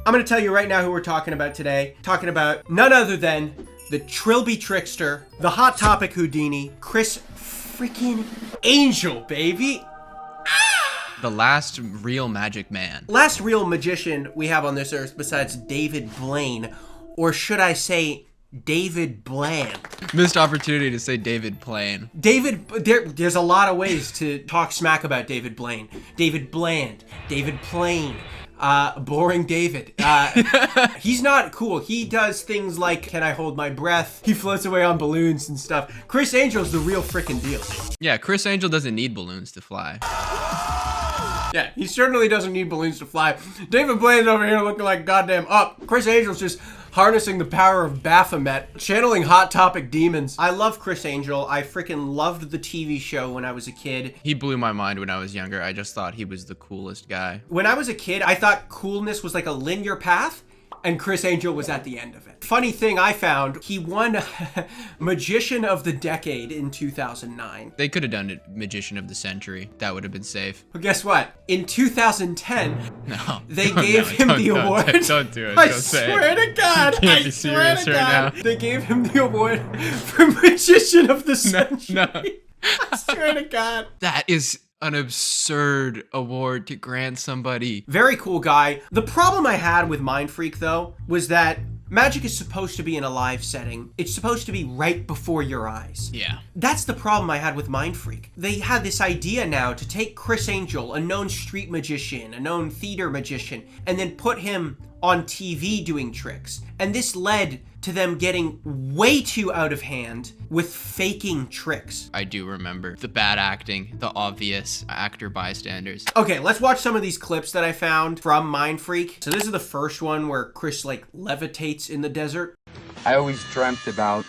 I'm gonna tell you right now who we're talking about today. Talking about none other than the Trilby Trickster, the Hot Topic Houdini, Criss freaking Angel, baby. The last real magic man. Last real magician we have on this earth besides David Blaine, or should I say David Bland. Missed opportunity to say David Blaine. There's a lot of ways to talk smack about David Blaine. David Bland, David Plain, boring David. He's not cool. He does things like, can I hold my breath? He floats away on balloons and stuff. Criss Angel's the real freaking deal. Yeah, Criss Angel doesn't need balloons to fly. Yeah, he certainly doesn't need balloons to fly. David Blaine's over here looking like goddamn up. Criss Angel's just harnessing the power of Baphomet, channeling Hot Topic demons. I love Criss Angel. I freaking loved the TV show when I was a kid. He blew my mind when I was younger. I just thought he was the coolest guy. When I was a kid, I thought coolness was like a linear path, and Criss Angel was at the end of it. Funny thing I found, he won Magician of the Decade in 2009. They could have done it Magician of the Century. That would have been safe. But guess what? In 2010, No. they gave him the award. Don't do it. I Don't say swear it. to God. You can't I be swear serious to right God. now. They gave him the award for Magician of the Century. No. I swear to God. That is an absurd award to grant somebody. Very cool guy. The problem I had with Mind Freak, though, was that magic is supposed to be in a live setting. It's supposed to be right before your eyes. Yeah. That's the problem I had with Mind Freak. They had this idea now to take Criss Angel, a known street magician, a known theater magician, and then put him on TV doing tricks. And this led to them getting way too out of hand with faking tricks. I do remember the bad acting, the obvious actor bystanders. Okay, let's watch some of these clips that I found from Mind Freak. So this is the first one where Criss like levitates in the desert. I always dreamt about,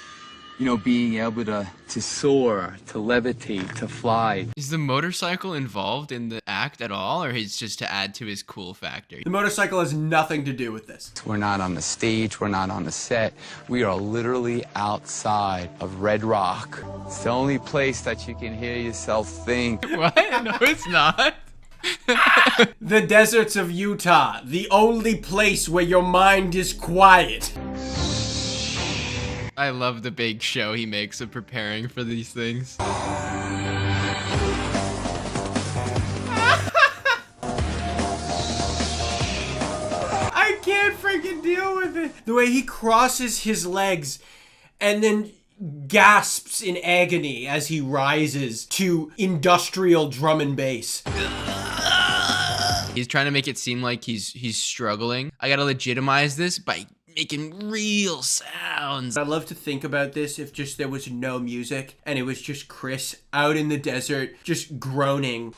being able to soar, to levitate, to fly. Is the motorcycle involved in the act at all, or is just to add to his cool factor? The motorcycle has nothing to do with this. We're not on the stage, we're not on the set. We are literally outside of Red Rock. It's the only place that you can hear yourself think. What? No, it's not. The deserts of Utah, the only place where your mind is quiet. I love the big show he makes of preparing for these things. I can't freaking deal with it. The way he crosses his legs and then gasps in agony as he rises to industrial drum and bass. He's trying to make it seem like he's struggling. I gotta legitimize this by making real sounds. I'd love to think about this if just there was no music and it was just Criss out in the desert just groaning.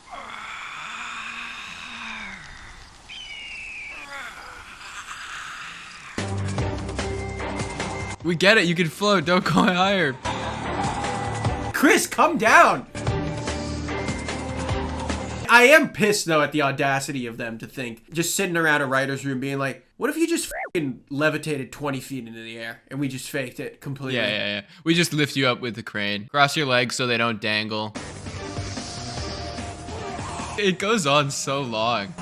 We get it, you can float, don't go higher. Criss, come down! I am pissed though at the audacity of them to think, just sitting around a writer's room being like, what if you just fucking levitated 20 feet into the air and we just faked it completely? Yeah. We just lift you up with the crane. Cross your legs so they don't dangle. It goes on so long.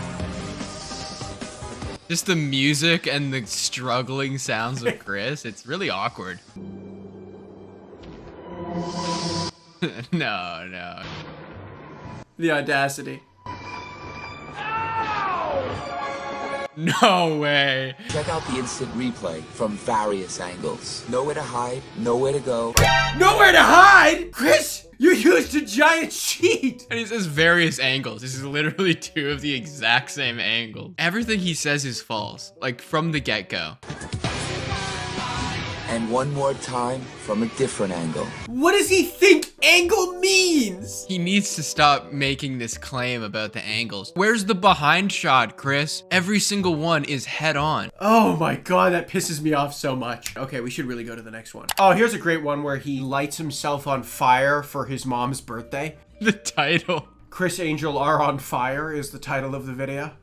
Just the music and the struggling sounds of Criss, it's really awkward. No. The audacity. No way. Check out the instant replay from various angles. Nowhere to hide, nowhere to go. Nowhere to hide? Criss, you used a giant sheet. And he says various angles. This is literally two of the exact same angle. Everything he says is false, like from the get-go. And one more time from a different angle. What does he think angle means? He needs to stop making this claim about the angles. Where's the behind shot, Criss? Every single one is head on. Oh my God, that pisses me off so much. Okay, we should really go to the next one. Oh, here's a great one where he lights himself on fire for his mom's birthday. The title. Criss Angel are on fire is the title of the video.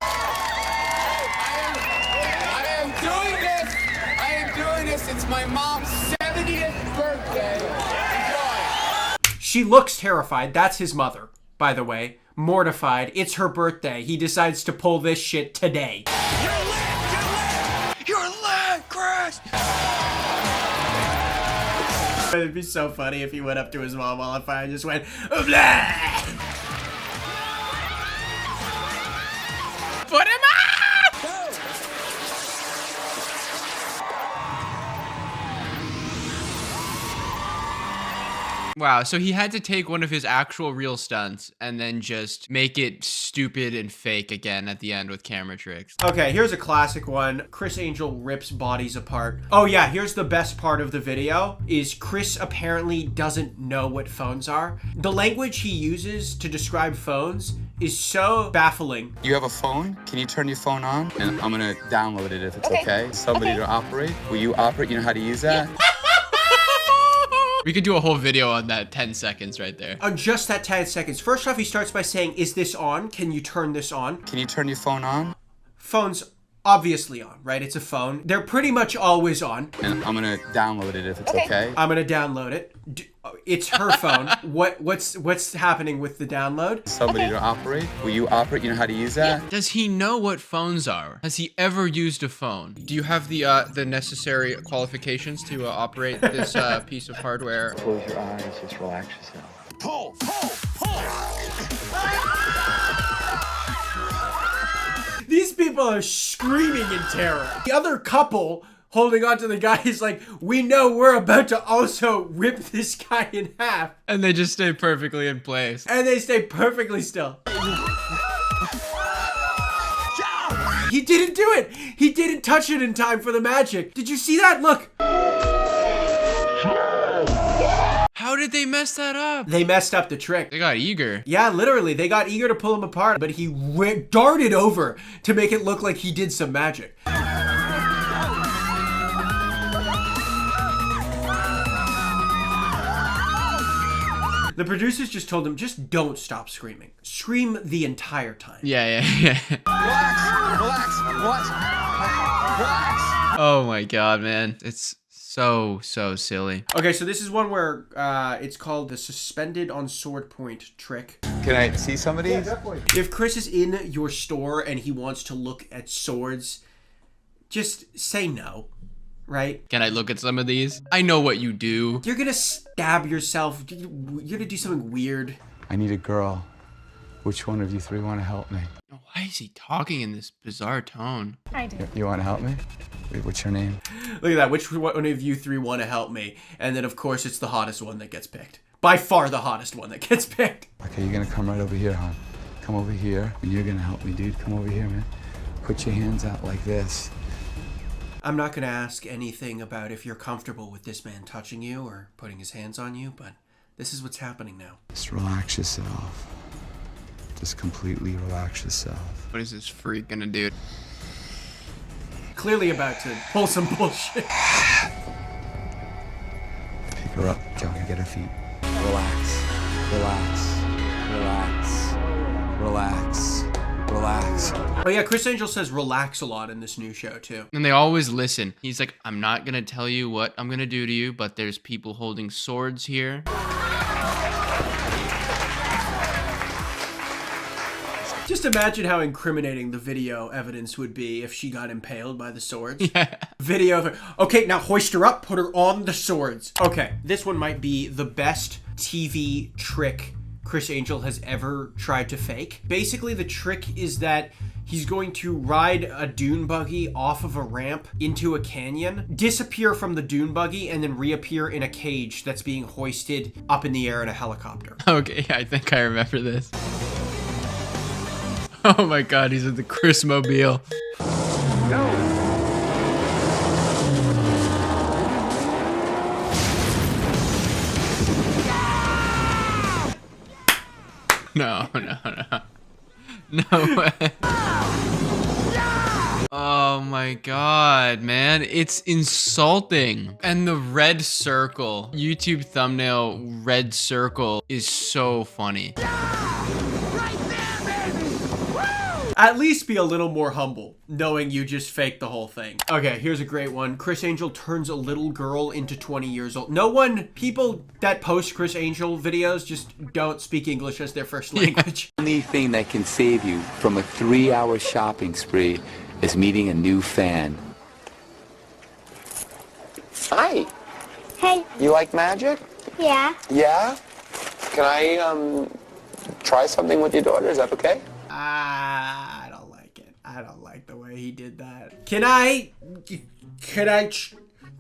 It's my mom's 70th birthday. Enjoy. She looks terrified. That's his mother, by the way. Mortified. It's her birthday. He decides to pull this shit today. You're lit! It'd be so funny if he went up to his mom while on fire and just went, blah! Put him up! Wow, so he had to take one of his actual real stunts and then just make it stupid and fake again at the end with camera tricks. Okay, here's a classic one. Criss Angel rips bodies apart. Oh yeah, here's the best part of the video, is Criss apparently doesn't know what phones are. The language he uses to describe phones is so baffling. You have a phone? Can you turn your phone on? And I'm gonna download it if it's okay. Somebody to operate? Will you operate? You know how to use that? We could do a whole video on that 10 seconds right there. On just that 10 seconds. First off, he starts by saying, is this on? Can you turn this on? Can you turn your phone on? Phone's obviously on, right? It's a phone. They're pretty much always on. And I'm gonna download it if it's okay. I'm gonna download it. It's her phone. What's happening with the download? Somebody to operate? Will you operate? You know how to use that? Does he know what phones are? Has he ever used a phone? Do you have the necessary qualifications to operate this piece of hardware? Close your eyes, just relax yourself. Pull, pull, pull. These people are screaming in terror. The other couple holding on to the guy is like, we know we're about to also rip this guy in half. And they just stay perfectly in place. And they stay perfectly still. He didn't do it. He didn't touch it in time for the magic. Did you see that? Look. How did they mess that up? They messed up the trick. They got eager. Yeah, literally. They got eager to pull him apart, but he darted over to make it look like he did some magic. The producers just told him, just don't stop screaming. Scream the entire time. Yeah. Relax. What? Relax. Oh my god, man. It's so silly. Okay, so this is one where it's called the suspended on sword point trick. Can I see some of these? Yeah, definitely. If Criss is in your store and he wants to look at swords, just say no, right? Can I look at some of these? I know what you do. You're gonna stab yourself. You're gonna do something weird. I need a girl. Which one of you three want to help me? Why is he talking in this bizarre tone? I do. You want to help me? Wait, what's your name? Look at that. Which one of you three want to help me? And then, of course, it's the hottest one that gets picked. By far the hottest one that gets picked. Okay, you're gonna come right over here, hon. Come over here, and you're gonna help me, dude. Come over here, man. Put your hands out like this. I'm not gonna ask anything about if you're comfortable with this man touching you or putting his hands on you, but this is what's happening now. Just relax yourself. Just completely relax yourself. What is this freak gonna do? Clearly about to pull some bullshit. Pick her up, Joe, and get her feet. Relax. Relax. Relax. Relax. Relax. Oh yeah, Criss Angel says relax a lot in this new show too. And they always listen. He's like, I'm not gonna tell you what I'm gonna do to you, but there's people holding swords here. Just imagine how incriminating the video evidence would be if she got impaled by the swords. Yeah. Video of her. Okay, now hoist her up, put her on the swords. Okay, this one might be the best TV trick Criss Angel has ever tried to fake. Basically, the trick is that he's going to ride a dune buggy off of a ramp into a canyon, disappear from the dune buggy, and then reappear in a cage that's being hoisted up in the air in a helicopter. Okay, I think I remember this. Oh my god, he's in the Criss mobile. No. No way. Oh my god, man. It's insulting. And the red circle, YouTube thumbnail red circle is so funny. At least be a little more humble, knowing you just faked the whole thing. Okay, here's a great one. Criss Angel turns a little girl into 20 years old. People that post Criss Angel videos just don't speak English as their first language. The only thing that can save you from a 3-hour shopping spree is meeting a new fan. Hi. Hey. You like magic? Yeah. Yeah? Can I, try something with your daughter? Is that okay? I don't like it. I don't like the way he did that. Can I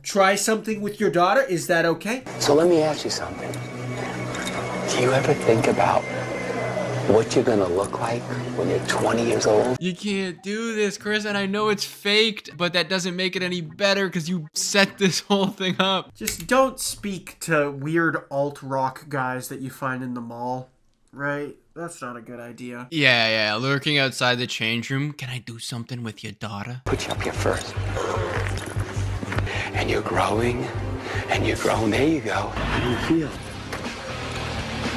try something with your daughter? Is that okay? So let me ask you something. Do you ever think about what you're gonna look like when you're 20 years old? You can't do this, Chris, and I know it's faked, but that doesn't make it any better because you set this whole thing up. Just don't speak to weird alt-rock guys that you find in the mall, right? That's not a good idea. Yeah, lurking outside the change room. Can I do something with your daughter? Put you up here first. And you're growing, and you're growing. There you go. How do you feel?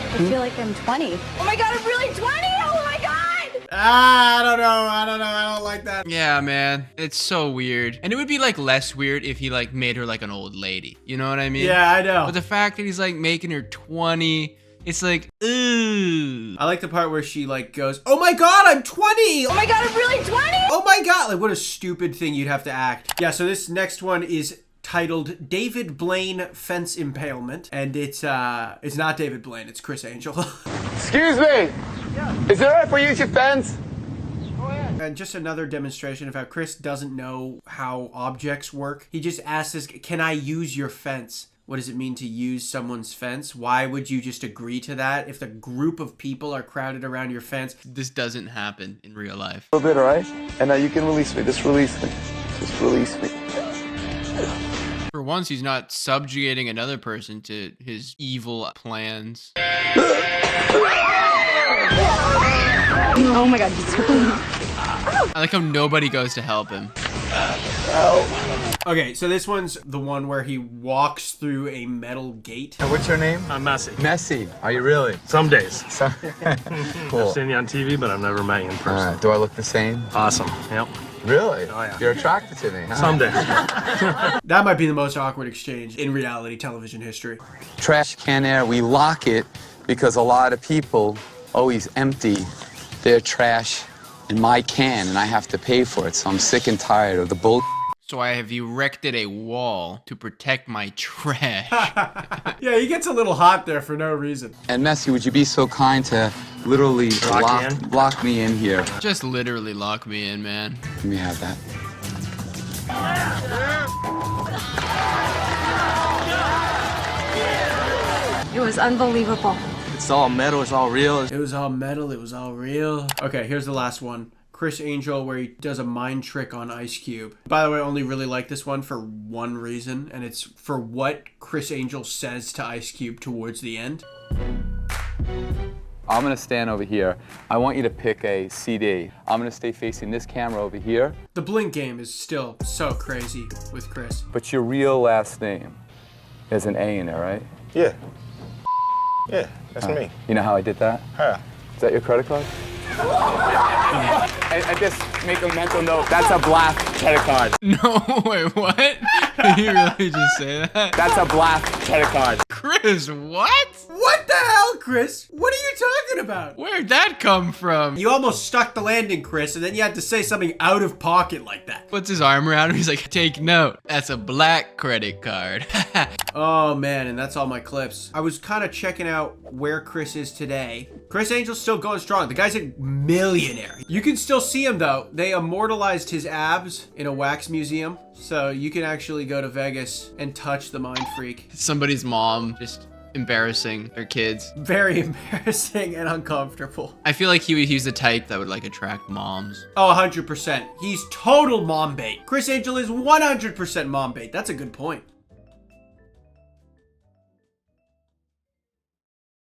I feel like I'm 20. Oh my god, I'm really 20! Oh my god! I don't know. I don't like that. Yeah, man. It's so weird. And it would be like less weird if he like made her like an old lady. You know what I mean? Yeah, I know. But the fact that he's like making her 20, it's like, ooh. I like the part where she like goes, "Oh my god, I'm 20! Oh my god, I'm really 20! Oh my god!" Like, what a stupid thing you'd have to act. Yeah, so this next one is titled David Blaine Fence Impalement, and it's not David Blaine, it's Criss Angel. Excuse me! Is it alright if we use your fence? And just another demonstration of how Criss doesn't know how objects work. He just asks us, "Can I use your fence?" What does it mean to use someone's fence? Why would you just agree to that if the group of people are crowded around your fence? This doesn't happen in real life. A little bit, alright? And now you can release me. Just release me. Just release me. For once, he's not subjugating another person to his evil plans. Oh my god, I like how nobody goes to help him. Okay, so this one's the one where he walks through a metal gate. And what's your name? I'm Messi. Messi, are you really? Some days. Cool. I've seen you on TV, but I've never met you in person. Do I look the same? Awesome. Yep. Really? Oh, yeah. You're attracted to me, huh? Some days. That might be the most awkward exchange in reality television history. Trash can air, we lock it because a lot of people always empty their trash in my can and I have to pay for it. So I'm sick and tired of the bull. So I have erected a wall to protect my trash. Yeah, he gets a little hot there for no reason. And Messi, would you be so kind to literally lock me in here? Just literally lock me in, man. Let me have that. It was unbelievable. It's all metal, it's all real. It was all metal, it was all real. Okay, here's the last one. Criss Angel, where he does a mind trick on Ice Cube. By the way, I only really like this one for one reason, and it's for what Criss Angel says to Ice Cube towards the end. I'm gonna stand over here. I want you to pick a CD. I'm gonna stay facing this camera over here. The Blink game is still so crazy with Criss. But your real last name, there's an A in there, right? Yeah. Yeah, that's me. You know how I did that? Huh. Is that your credit card? I just make a mental note. That's a black credit card. No, wait, what? Did you really just say that? That's a black credit card. Chris, what? What the hell, Criss? What are you talking about? Where'd that come from? You almost stuck the landing, Criss, and then you had to say something out of pocket like that. Puts his arm around him. He's like, take note. That's a black credit card. Oh man, and that's all my clips. I was kind of checking out where Criss is today. Criss Angel's still going strong. The guy's a millionaire. You can still see him though. They immortalized his abs in a wax museum. So you can actually go to Vegas and touch the mind freak. Somebody's mom just embarrassing their kids. Very embarrassing and uncomfortable. I feel like he's the type that would like attract moms. Oh, 100%. He's total mom bait. Criss Angel is 100% mom bait. That's a good point.